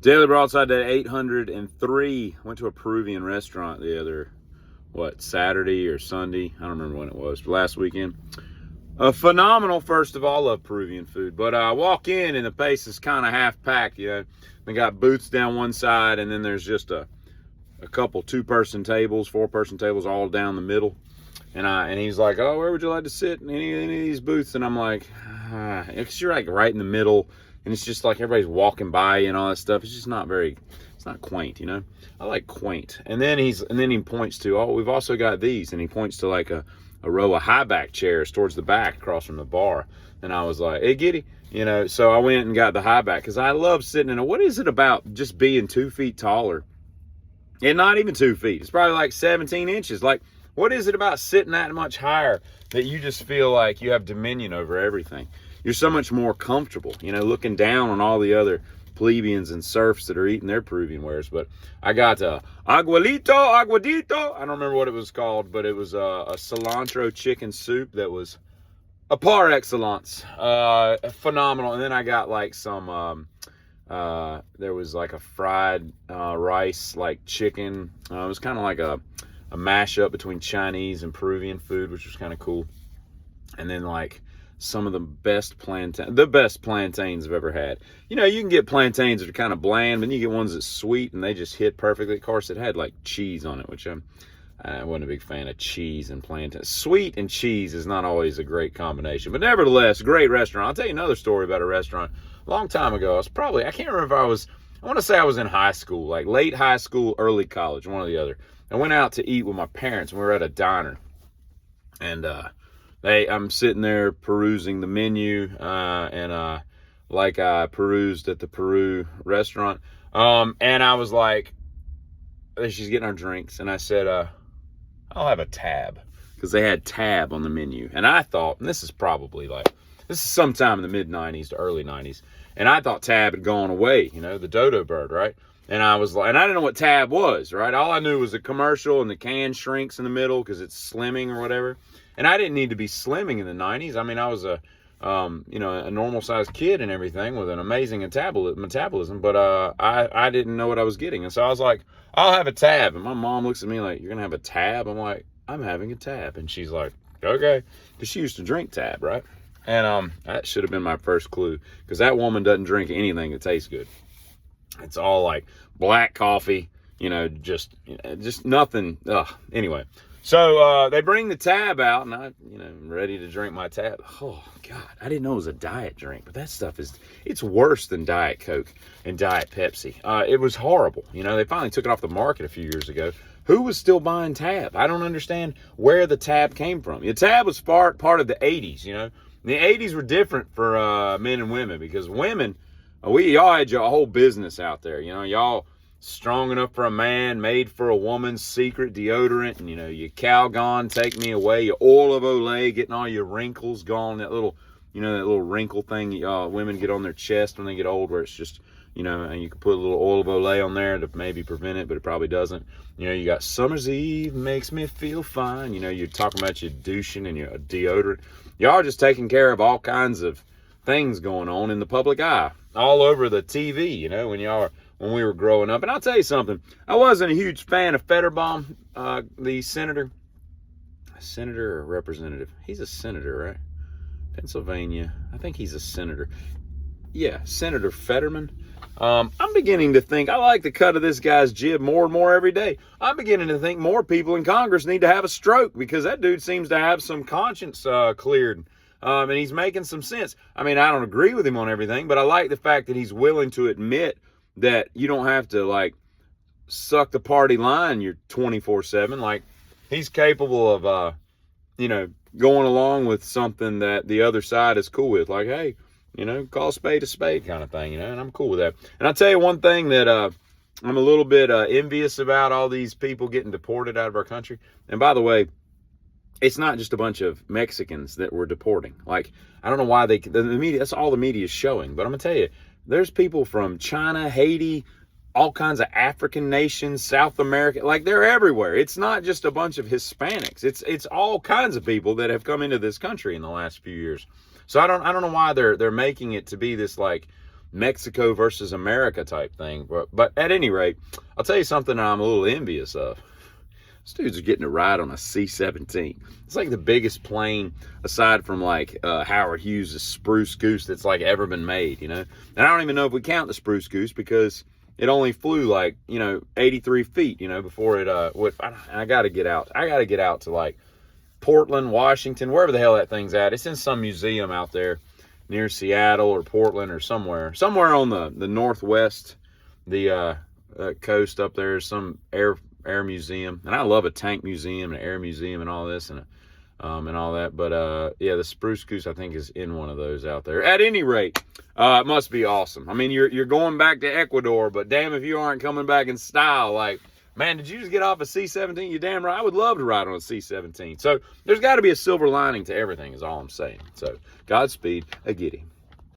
Daily Broadside at 803. Went to a Peruvian restaurant the other, Saturday or Sunday? I don't remember when it was, but last weekend. Phenomenal, first of all. Love Peruvian food. But I walk in and the place is kind of half packed, They got booths down one side, and then there's just a couple 2-person tables, 4-person tables all down the middle. And he's like, oh, where would you like to sit in any of these booths? And I'm like, because you're like right in the middle. And it's just like everybody's walking by and all that stuff. It's just not it's not quaint, I like quaint. And then he points to, oh, we've also got these. And he points to like a row of high back chairs towards the back across from the bar. And I was like, hey, giddy, so I went and got the high back because I love sitting in what is it about just being 2 feet taller? And not even 2 feet. It's probably like 17 inches. Like, what is it about sitting that much higher that you just feel like you have dominion over everything? You're so much more comfortable, looking down on all the other plebeians and serfs that are eating their Peruvian wares. But I got aguadito. I don't remember what it was called, but it was a cilantro chicken soup that was a par excellence, phenomenal. And then I got like some, there was like a fried rice, like chicken. It was kind of like a mashup between Chinese and Peruvian food, which was kind of cool. And then like some of the best plantains I've ever had. You can get plantains that are kind of bland, but you get ones that's sweet and they just hit perfectly. Of course, it had like cheese on it, which I wasn't a big fan of cheese and plantains. Sweet and cheese is not always a great combination, but nevertheless, great restaurant. I'll tell you another story about a restaurant. A long time ago, I can't remember if I want to say I was in high school, like late high school, early college, one or the other. I went out to eat with my parents, and we were at a diner. And I'm sitting there perusing the menu, like I perused at the Peru restaurant. And I was like, she's getting our drinks, and I said, I'll have a tab, because they had tab on the menu. And I thought, and this is sometime in the mid-90s to early 90s, and I thought tab had gone away, the dodo bird, right? And I was like, and I didn't know what tab was, right? All I knew was the commercial and the can shrinks in the middle because it's slimming or whatever. And I didn't need to be slimming in the 90s. I mean, I was a normal sized kid and everything with an amazing metabolism, but I didn't know what I was getting. And so I was like, I'll have a tab. And my mom looks at me like, you're going to have a tab? I'm like, I'm having a tab. And she's like, okay. Because she used to drink tab, right? And that should have been my first clue, because that woman doesn't drink anything that tastes good. It's all like black coffee, just nothing. Anyway, so they bring the tab out, and I'm ready to drink my tab. Oh God, I didn't know it was a diet drink, but that stuff it's worse than Diet Coke and Diet Pepsi. It was horrible. They finally took it off the market a few years ago. Who was still buying tab? I don't understand where the tab came from. The tab was part of the 80s. The 80s were different for men and women, because women. Y'all had your whole business out there, y'all strong enough for a man, made for a woman's secret deodorant, and your Calgon, take me away, your oil of Olay, getting all your wrinkles gone, that little wrinkle thing women get on their chest when they get old, where it's just, and you can put a little oil of Olay on there to maybe prevent it, but it probably doesn't. You got Summer's Eve, makes me feel fine. You're talking about your douching and your deodorant. Y'all just taking care of all kinds of things going on in the public eye, all over the TV, when we were growing up. And I'll tell you something, I wasn't a huge fan of Fetterbaum, the senator or representative. He's a senator, right? Pennsylvania. I think he's a senator. Yeah, Senator Fetterman. I'm beginning to think I like the cut of this guy's jib more and more every day. I'm beginning to think more people in Congress need to have a stroke, because that dude seems to have some conscience cleared. And he's making some sense. I mean, I don't agree with him on everything, but I like the fact that he's willing to admit that you don't have to, like, suck the party line you're 24/7. Like, he's capable of, going along with something that the other side is cool with. Like, hey, call a spade kind of thing, and I'm cool with that. And I'll tell you one thing that I'm a little bit envious about, all these people getting deported out of our country. And by the way, it's not just a bunch of Mexicans that we're deporting. Like, I don't know why the media, that's all the media is showing. But I'm going to tell you, there's people from China, Haiti, all kinds of African nations, South America, like they're everywhere. It's not just a bunch of Hispanics. It's all kinds of people that have come into this country in the last few years. So I don't know why they're making it to be this like Mexico versus America type thing. But at any rate, I'll tell you something that I'm a little envious of. This dude's getting to ride on a C-17. It's like the biggest plane aside from like Howard Hughes' Spruce Goose that's like ever been made, you know. And I don't even know if we count the Spruce Goose because it only flew like, 83 feet, before it I got to get out. I got to get out to like Portland, Washington, wherever the hell that thing's at. It's in some museum out there near Seattle or Portland or somewhere on the northwest, the coast up there. Some air museum, and I love a tank museum, an air museum, and all this, and all that. But yeah, the Spruce Goose I think is in one of those out there. At any rate, it must be awesome. I mean, you're going back to Ecuador, but damn if you aren't coming back in style. Like, man, did you just get off a C-17? You damn right. I would love to ride on a C-17. So there's got to be a silver lining to everything is all I'm saying. So Godspeed, a giddy.